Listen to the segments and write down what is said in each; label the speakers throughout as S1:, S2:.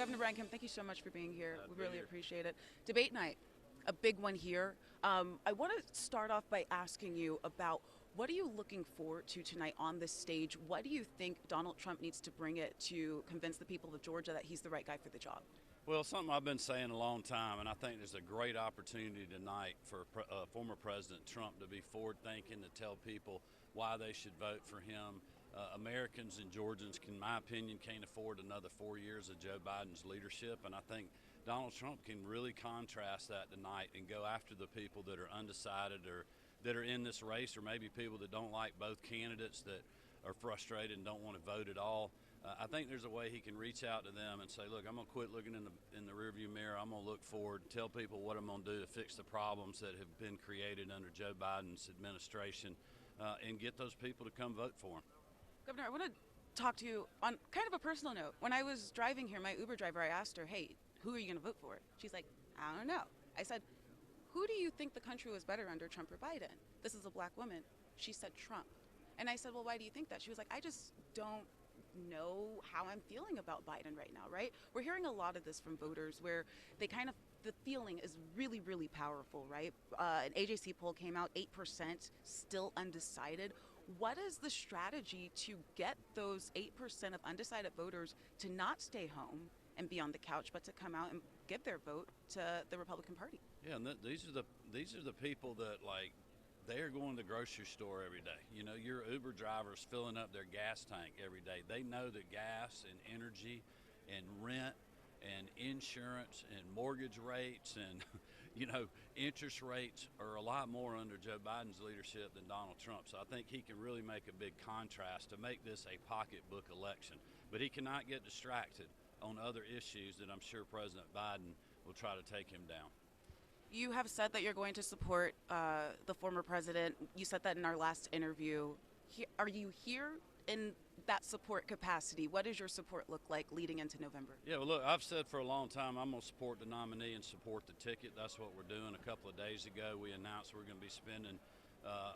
S1: Governor Brian Kemp, thank you so much for being here. We really appreciate it. Debate night, a big one here. I want to start off by asking you about what are you looking forward to tonight on this stage? What do you think Donald Trump needs to bring it to convince the people of Georgia that he's the right guy for the job?
S2: Well, something I've been saying a long time, and I think there's a great opportunity tonight for former President Trump to be forward-thinking, to tell people why they should vote for him. Americans and Georgians, in my opinion, can't afford another 4 years of Joe Biden's leadership, and I think Donald Trump can really contrast that tonight and go after the people that are undecided or that are in this race, or maybe people that don't like both candidates, that are frustrated and don't want to vote at all. I think there's a way he can reach out to them and say, look, I'm going to quit looking in the rearview mirror. I'm going to look forward, tell people what I'm going to do to fix the problems that have been created under Joe Biden's administration, and get those people to come vote for him.
S1: Governor, I want to talk to you on kind of a personal note. When I was driving here, my Uber driver, I asked her, hey, who are you going to vote for? She's like, I don't know. I said, who do you think the country was better under, Trump or Biden? This is a black woman. She said Trump. And I said, well, why do you think that? She was like, I just don't know how I'm feeling about Biden right now, right? We're hearing a lot of this from voters where they kind of, the feeling is really, really powerful, right? An AJC poll came out, 8% still undecided. What is the strategy to get those 8% of undecided voters to not stay home and be on the couch, but to come out and give their vote to the Republican Party?
S2: Yeah, and these are the people that, like, they're going to the grocery store every day. You know, your Uber drivers filling up their gas tank every day. They know that gas and energy and rent and insurance and mortgage rates and interest rates are a lot more under Joe Biden's leadership than Donald Trump. So I think he can really make a big contrast to make this a pocketbook election. But he cannot get distracted on other issues that I'm sure President Biden will try to take him down.
S1: You have said that you're going to support the former president. You said that in our last interview. Are you here in that support capacity? What does your support look like leading into November?
S2: Yeah, well, look, I've said for a long time I'm going to support the nominee and support the ticket. That's what we're doing. A couple of days ago, we announced we're going to be spending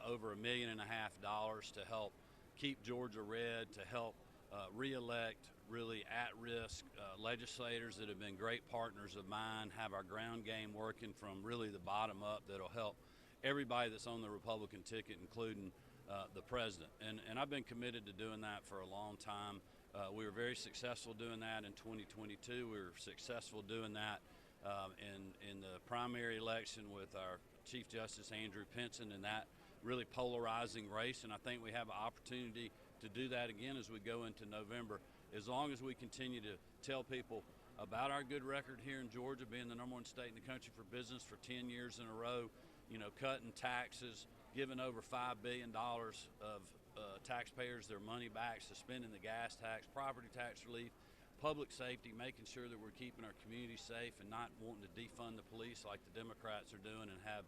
S2: over $1.5 million to help keep Georgia red, to help re-elect really at-risk legislators that have been great partners of mine, have our ground game working from really the bottom up that'll help everybody that's on the Republican ticket, including the president. And I've been committed to doing that for a long time. We were very successful doing that in 2022. We were successful doing that in the primary election with our Chief Justice Andrew Pinson in that really polarizing race. And I think we have an opportunity to do that again as we go into November, as long as we continue to tell people about our good record here in Georgia, being the #1 state in the country for business for 10 years in a row, cutting taxes, giving over $5 billion of taxpayers their money back, suspending the gas tax, property tax relief, public safety, making sure that we're keeping our community safe and not wanting to defund the police like the Democrats are doing and have,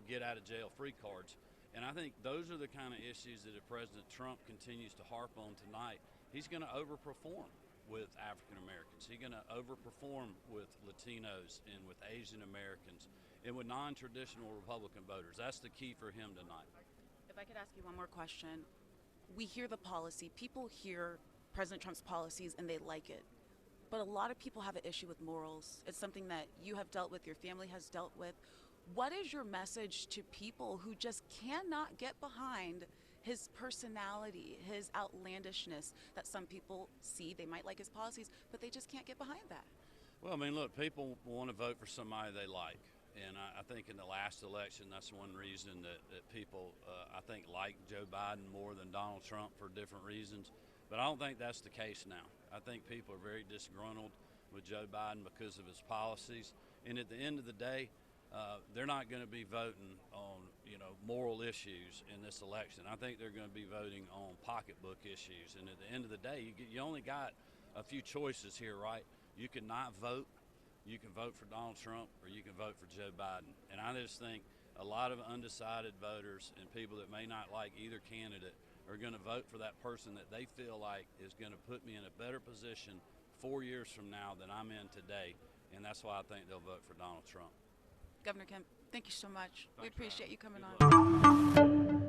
S2: get out of jail free cards. And I think those are the kind of issues that if President Trump continues to harp on tonight, he's going to overperform with African Americans. He's going to overperform with Latinos and with Asian Americans and with non-traditional Republican voters. That's the key for him tonight.
S1: If I could ask you one more question. We hear the policy. People hear President Trump's policies and they like it. But a lot of people have an issue with morals. It's something that you have dealt with, your family has dealt with. What is your message to people who just cannot get behind his personality, his outlandishness that some people see? They might like his policies, but they just can't get behind that.
S2: Well, I mean, look, people want to vote for somebody they like. And I think in the last election, that's one reason that people, I think, like Joe Biden more than Donald Trump for different reasons. But I don't think that's the case now. I think people are very disgruntled with Joe Biden because of his policies. And at the end of the day, they're not going to be voting on, moral issues in this election. I think they're going to be voting on pocketbook issues. And at the end of the day, you only got a few choices here, right? You can not vote. You can vote for Donald Trump or you can vote for Joe Biden. And I just think a lot of undecided voters and people that may not like either candidate are going to vote for that person that they feel like is going to put me in a better position 4 years from now than I'm in today. And that's why I think they'll vote for Donald Trump.
S1: Governor Kemp, thank you so much. We appreciate you coming on.